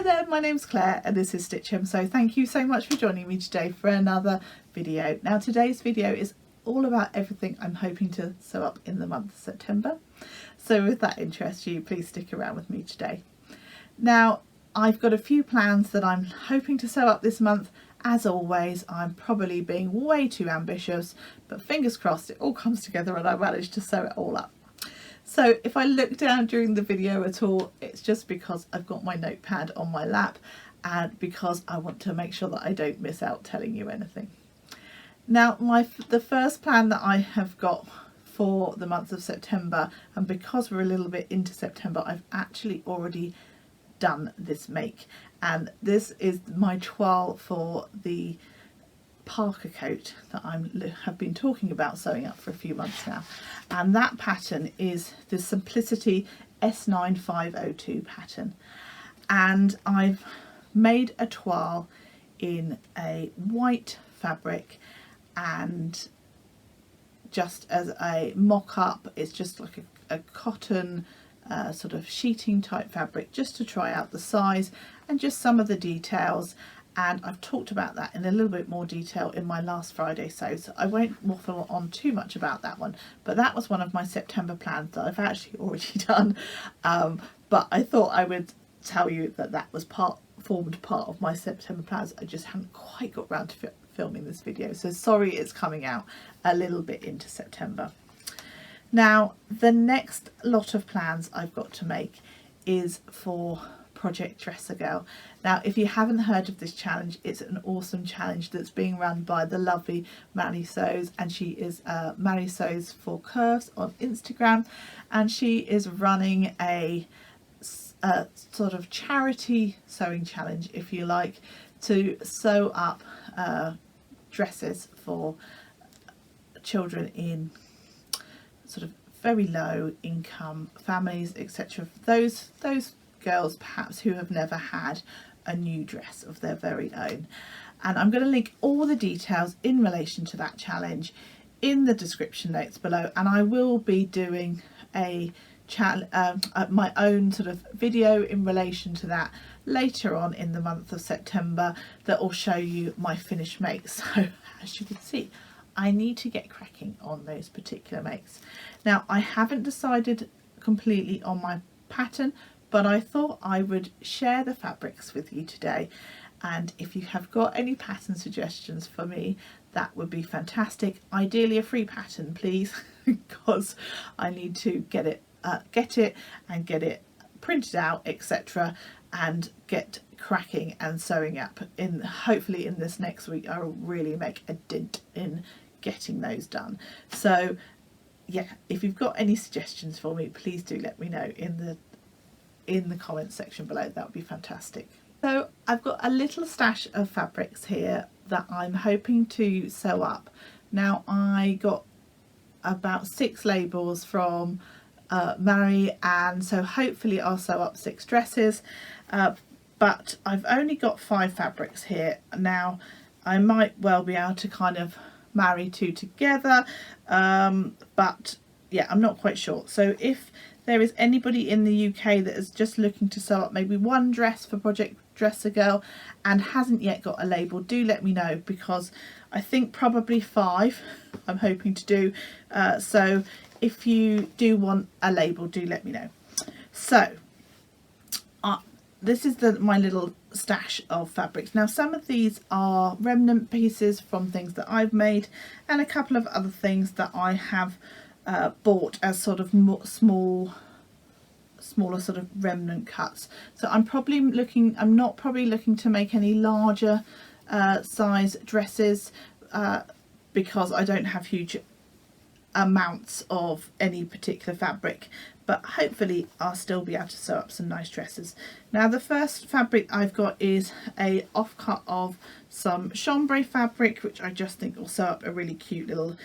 there, my name's Claire and this is Stitch Him. So thank you so much for joining me today for another video. Now today's video is all about everything I'm hoping to sew up in the month of September. So if that interests you, please stick around with me today. Now I've got a few plans that I'm hoping to sew up this month. As always, I'm probably being way too ambitious, but fingers crossed it all comes together and I manage to sew it all up. So if I look down during the video at all, it's just because I've got my notepad on my lap and because I want to make sure that I don't miss out telling you anything. Now the first plan that I have got for the month of September, and because we're a little bit into September, I've actually already done this make, and this is my toile for the Parker coat that I have been talking about sewing up for a few months now, and that pattern is the Simplicity S9502 pattern, and I've made a toile in a white fabric, and just as a mock-up it's just like a cotton sort of sheeting type fabric, just to try out the size and just some of the details. And I've talked about that in a little bit more detail in my last Friday sew, so I won't waffle on too much about that one, but that was one of my September plans that I've actually already done, but I thought I would tell you that that was formed part of my September plans. I just haven't quite got round to filming this video, so sorry it's coming out a little bit into September. Now the next lot of plans I've got to make is for Project Dresser Girl. Now if you haven't heard of this challenge, it's an awesome challenge that's being run by the lovely Mary Sews, and she is Mary Sews for Curves on Instagram, and she is running a sort of charity sewing challenge, if you like, to sew up dresses for children in sort of very low income families, etc. Those girls perhaps who have never had a new dress of their very own. And I'm going to link all the details in relation to that challenge in the description notes below, and I will be doing a my own sort of video in relation to that later on in the month of September that will show you my finished makes. So as you can see, I need to get cracking on those particular makes. Now I haven't decided completely on my pattern, but I thought I would share the fabrics with you today, and if you have got any pattern suggestions for me, that would be fantastic. Ideally a free pattern please, because I need to get it and get it printed out, etc., and get cracking and sewing up. Hopefully in this next week I will really make a dent in getting those done. So yeah, if you've got any suggestions for me, please do let me know in the comments section below. That would be fantastic. So I've got a little stash of fabrics here that I'm hoping to sew up. Now I got about 6 labels from Mary, and so hopefully I'll sew up 6 dresses, but I've only got 5 fabrics here. Now I might well be able to kind of marry 2 together, but yeah, I'm not quite sure. So if there is anybody in the UK that is just looking to sew up maybe 1 dress for Project Dresser Girl and hasn't yet got a label, do let me know, because I think probably 5 I'm hoping to do, so if you do want a label, do let me know. So this is my little stash of fabrics. Now some of these are remnant pieces from things that I've made, and a couple of other things that I have bought as sort of smaller sort of remnant cuts. So I'm not probably looking to make any larger size dresses because I don't have huge amounts of any particular fabric, but hopefully I'll still be able to sew up some nice dresses. Now the first fabric I've got is a offcut of some chambray fabric, which I just think will sew up a really cute little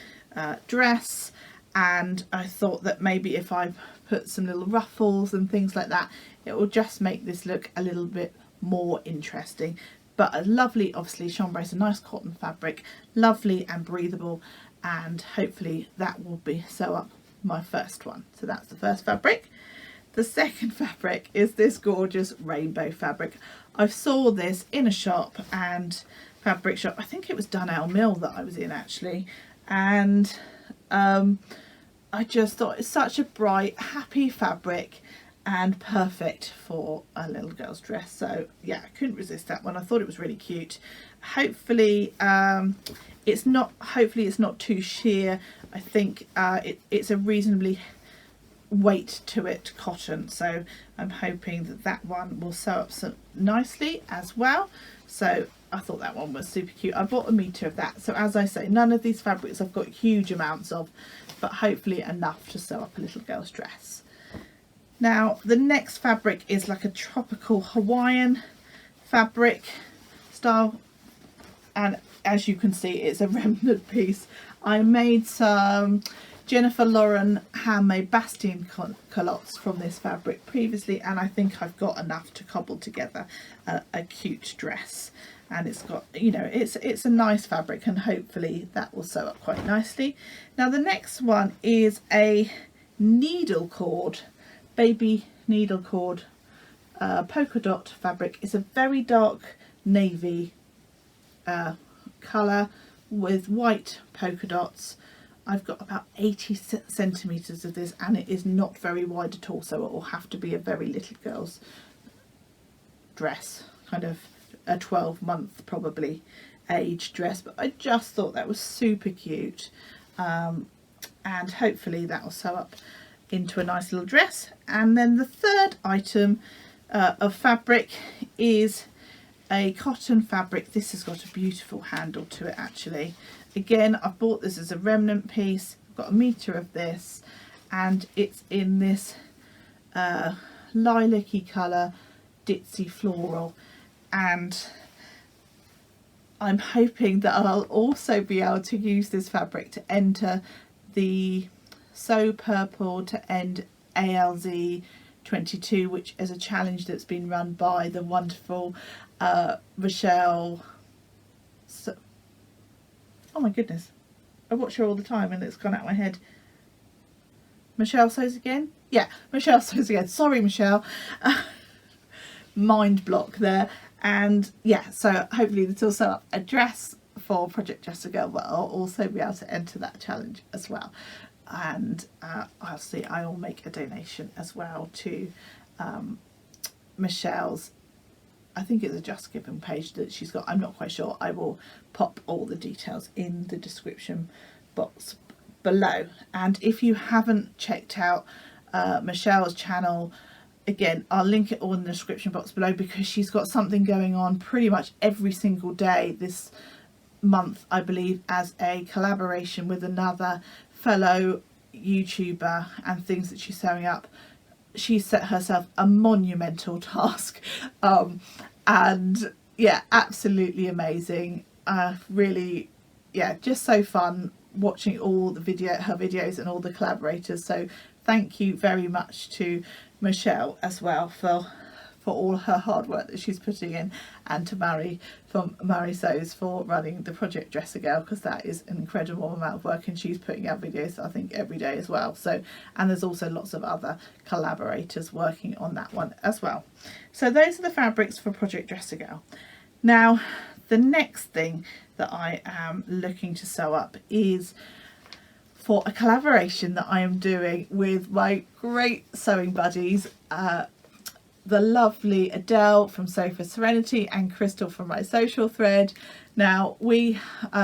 dress, and I thought that maybe if I put some little ruffles and things like that, it will just make this look a little bit more interesting. But a lovely, obviously chambray is a nice cotton fabric, lovely and breathable, and hopefully that will be sew up my first one. So that's the first fabric. the second fabric is this gorgeous rainbow fabric. I saw this in a shop and fabric shop, I think it was Dunelm Mill that I was in actually, and I just thought it's such a bright, happy fabric and perfect for a little girl's dress. So yeah, I couldn't resist that one. I thought it was really cute. Hopefully it's not too sheer. I think it's a reasonably weight to it cotton, so I'm hoping that that one will sew up so nicely as well. So I thought that one was super cute. I bought a metre of that, so as I say, none of these fabrics I've got huge amounts of, but hopefully enough to sew up a little girl's dress. Now the next fabric is like a tropical Hawaiian fabric style, and as you can see it's a remnant piece. I made some Jennifer Lauren handmade basting culottes from this fabric previously, and I think I've got enough to cobble together a cute dress. And it's got, you know, it's a nice fabric, and hopefully that will sew up quite nicely. Now the next one is a needle cord, baby needle cord polka dot fabric. It's a very dark navy colour with white polka dots. I've got about 80 centimetres of this, and it is not very wide at all, so it will have to be a very little girl's dress, kind of a 12-month probably age dress. But I just thought that was super cute, and hopefully that will sew up into a nice little dress. And then the third item of fabric is a cotton fabric. This has got a beautiful handle to it actually. Again, I bought this as a remnant piece. I've got a metre of this, and it's in this lilac-y colour, ditzy floral, and I'm hoping that I'll also be able to use this fabric to enter the Sew Purple to End ALZ 22, which is a challenge that's been run by the wonderful Michelle. Oh my goodness, I watch her all the time and it's gone out of my head. Michelle Sews Again? Yeah, Michelle Sews Again. Sorry, Michelle. Mind block there. And yeah, so hopefully this will sew up a dress for Project Dress a Girl, but I'll also be able to enter that challenge as well. And I'll see, I will make a donation as well to Michelle's, I think it's a Just Giving page that she's got. I'm not quite sure. I will pop all the details in the description box below. And if you haven't checked out Michelle's channel, again, I'll link it all in the description box below, because she's got something going on pretty much every single day this month, I believe, as a collaboration with another fellow YouTuber and things that she's sewing up. She set herself a monumental task, and yeah, absolutely amazing. Really, yeah, just so fun watching all the her videos and all the collaborators. So thank you very much to Michelle as well for all her hard work that she's putting in, and to Mary from Mary Sews for running the Project Dress a Girl, because that is an incredible amount of work, and she's putting out videos I think every day as well. So, and there's also lots of other collaborators working on that one as well. So those are the fabrics for Project Dress a Girl. Now the next thing that I am looking to sew up is for a collaboration that I am doing with my great sewing buddies, the lovely Adele from Sew for Serenity and Crystal from my social thread. Now we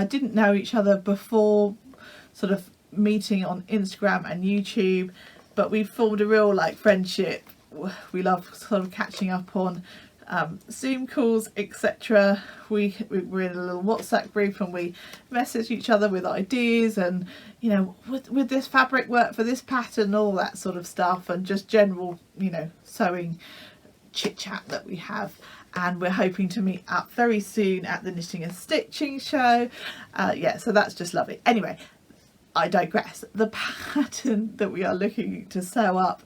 didn't know each other before sort of meeting on Instagram and YouTube, but we formed a real like friendship. We love sort of catching up on Zoom calls, etc. We're in a little WhatsApp group and we message each other with ideas, and you know, would this fabric work for this pattern, all that sort of stuff, and just general, you know, sewing chit chat that we have. And we're hoping to meet up very soon at the Knitting and Stitching show. Yeah, so that's just lovely. Anyway, I digress. The pattern that we are looking to sew up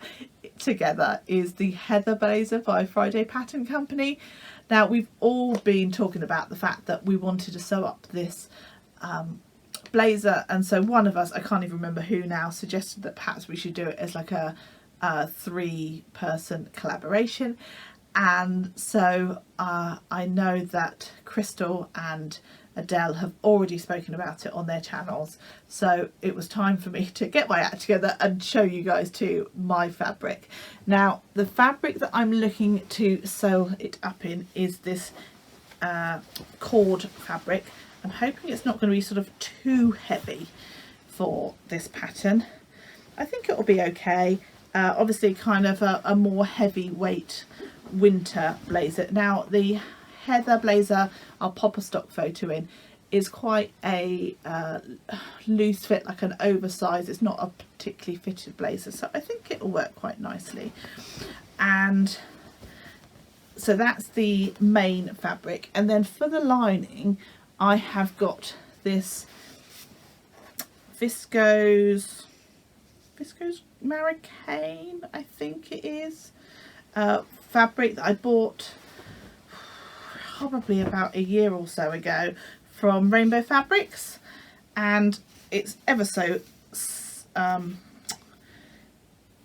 together is the Heather Blazer by Friday Pattern Company. Now we've all been talking about the fact that we wanted to sew up this blazer, and so one of us, I can't even remember who now, suggested that perhaps we should do it as like a 3-person collaboration. And so I know that Crystal and Adele have already spoken about it on their channels, so it was time for me to get my act together and show you guys too my fabric. Now the fabric that I'm looking to sew it up in is this cord fabric. I'm hoping it's not going to be sort of too heavy for this pattern. I think it will be okay. Obviously kind of a more heavyweight winter blazer. Now the heather blazer I'll pop a stock photo in is quite a loose fit, like an oversized. It's not a particularly fitted blazer, so I think it will work quite nicely. And so that's the main fabric, and then for the lining I have got this viscose Maricane, I think it is, fabric that I bought probably about a year or so ago from Rainbow Fabrics, and it's ever so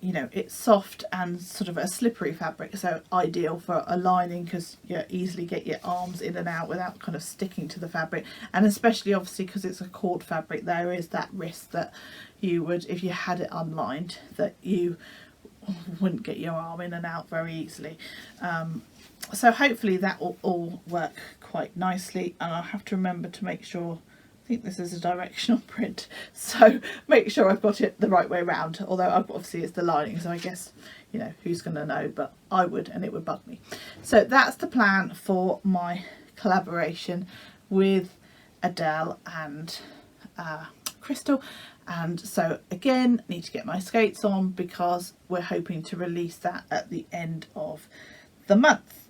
you know, it's soft and sort of a slippery fabric, so ideal for a lining because you easily get your arms in and out without kind of sticking to the fabric. And especially obviously because it's a cord fabric, there is that risk that you would, if you had it unlined, that you wouldn't get your arm in and out very easily. So hopefully that will all work quite nicely, and I'll have to remember to make sure, I think this is a directional print, so make sure I've got it the right way around, although obviously it's the lining, so I guess, you know, who's going to know, but I would, and it would bug me. So that's the plan for my collaboration with Adele and Crystal. And so again, need to get my skates on because we're hoping to release that at the end of the month.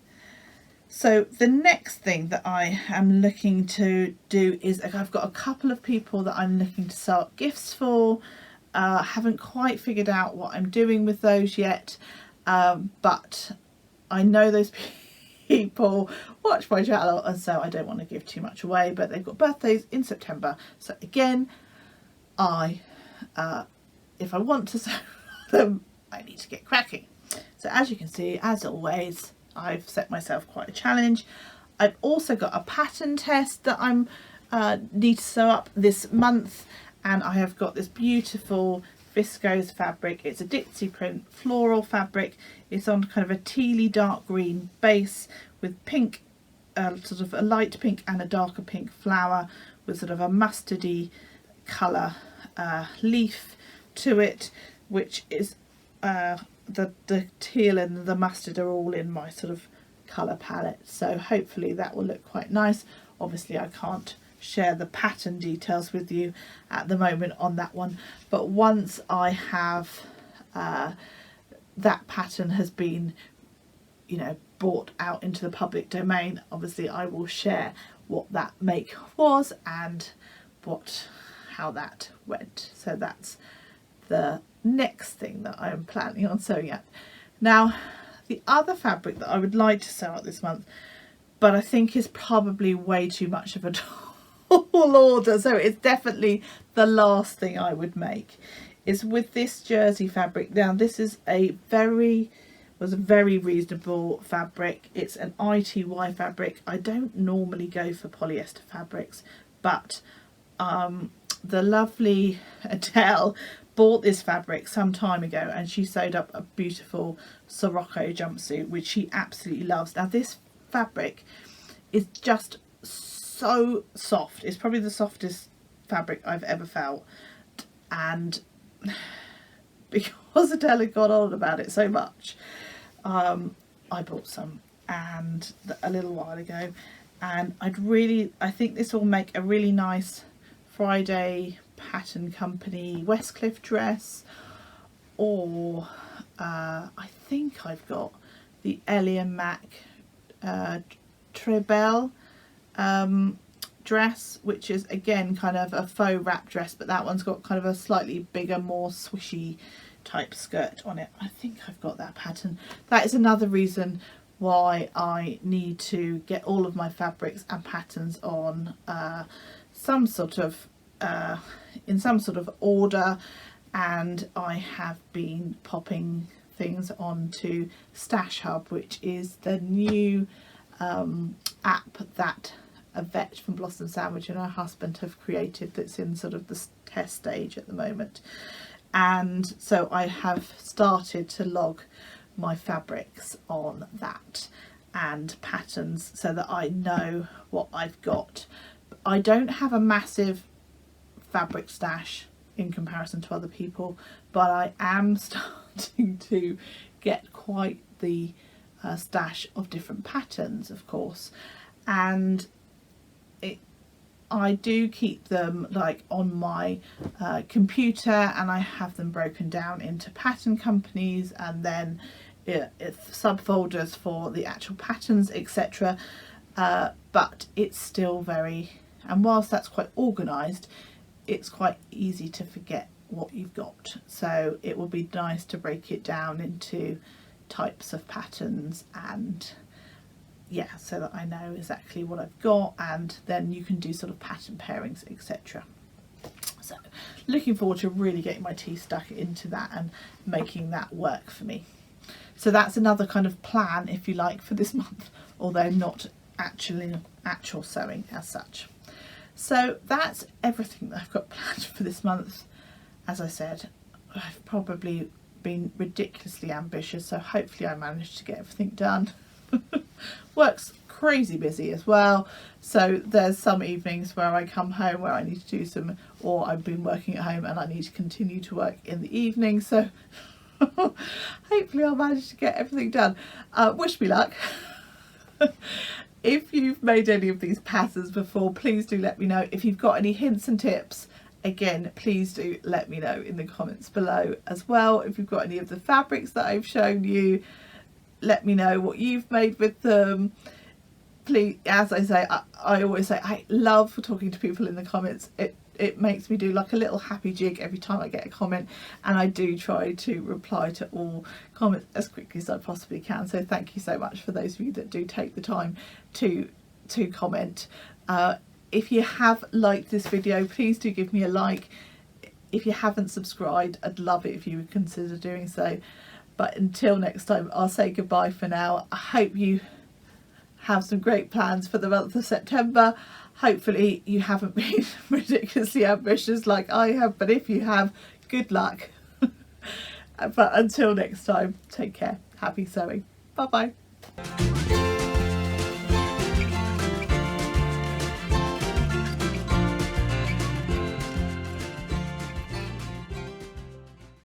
So the next thing that I am looking to do is I've got a couple of people that I'm looking to sew up gifts for. Haven't quite figured out what I'm doing with those yet, but I know those people watch my channel, and so I don't want to give too much away, but they've got birthdays in September. So again, if I want to sew them, I need to get cracking. So as you can see, as always, I've set myself quite a challenge. I've also got a pattern test that I'm need to sew up this month, and I have got this beautiful viscose fabric. It's a Ditsy print floral fabric. It's on kind of a tealy dark green base with pink, sort of a light pink and a darker pink flower with sort of a mustardy colour leaf to it, which is the teal and the mustard are all in my sort of colour palette, so hopefully that will look quite nice. Obviously I can't share the pattern details with you at the moment on that one, but once I have that pattern has been, you know, brought out into the public domain, obviously I will share what that make was and how that went. So that's the next thing that I am planning on sewing up. Now the other fabric that I would like to sew up this month, but I think is probably way too much of a tall order, so it's definitely the last thing I would make, is with this jersey fabric. Now this is a very reasonable fabric. It's an ITY fabric. I don't normally go for polyester fabrics, but the lovely Adele bought this fabric some time ago, and she sewed up a beautiful Sirocco jumpsuit which she absolutely loves. Now this fabric is just so soft. It's probably the softest fabric I've ever felt, and because Adele had gone on about it so much, I bought some and a little while ago, and I think this will make a really nice Friday Pattern Company Westcliff dress, or I think I've got the Ellie and Mac Trebel dress, which is again kind of a faux wrap dress, but that one's got kind of a slightly bigger, more swishy type skirt on it. I think I've got that pattern. That is another reason why I need to get all of my fabrics and patterns on some sort of in some sort of order, and I have been popping things onto Stash Hub, which is the new app that Yvette from Blossom Sandwich and her husband have created, that's in sort of the test stage at the moment. And so I have started to log my fabrics on that and patterns so that I know what I've got. I don't have a massive fabric stash in comparison to other people, but I am starting to get quite the stash of different patterns, of course, and I do keep them like on my computer, and I have them broken down into pattern companies and then subfolders for the actual patterns, etc. But it's still very, and whilst that's quite organised, it's quite easy to forget what you've got. So it would be nice to break it down into types of patterns, and yeah, so that I know exactly what I've got, and then you can do sort of pattern pairings, etc. So looking forward to really getting my teeth stuck into that and making that work for me. So that's another kind of plan, if you like, for this month, although not actual sewing as such. So that's everything that I've got planned for this month. As I said, I've probably been ridiculously ambitious, so hopefully I managed to get everything done. Work's crazy busy as well, so there's some evenings where I come home where I need to do some, or I've been working at home and I need to continue to work in the evening, so hopefully I'll manage to get everything done. Wish me luck. If you've made any of these patterns before, please do let me know. If you've got any hints and tips, again, please do let me know in the comments below as well. If you've got any of the fabrics that I've shown you, let me know what you've made with them. Please, as I say, I always say, I love talking to people in the comments. It makes me do like a little happy jig every time I get a comment, and I do try to reply to all comments as quickly as I possibly can. So thank you so much for those of you that do take the time to comment. If you have liked this video, please do give me a like. If you haven't subscribed, I'd love it if you would consider doing so. But until next time, I'll say goodbye for now. I hope you have some great plans for the month of September. Hopefully you haven't been ridiculously ambitious like I have, but if you have, good luck. But until next time, take care. Happy sewing. Bye bye.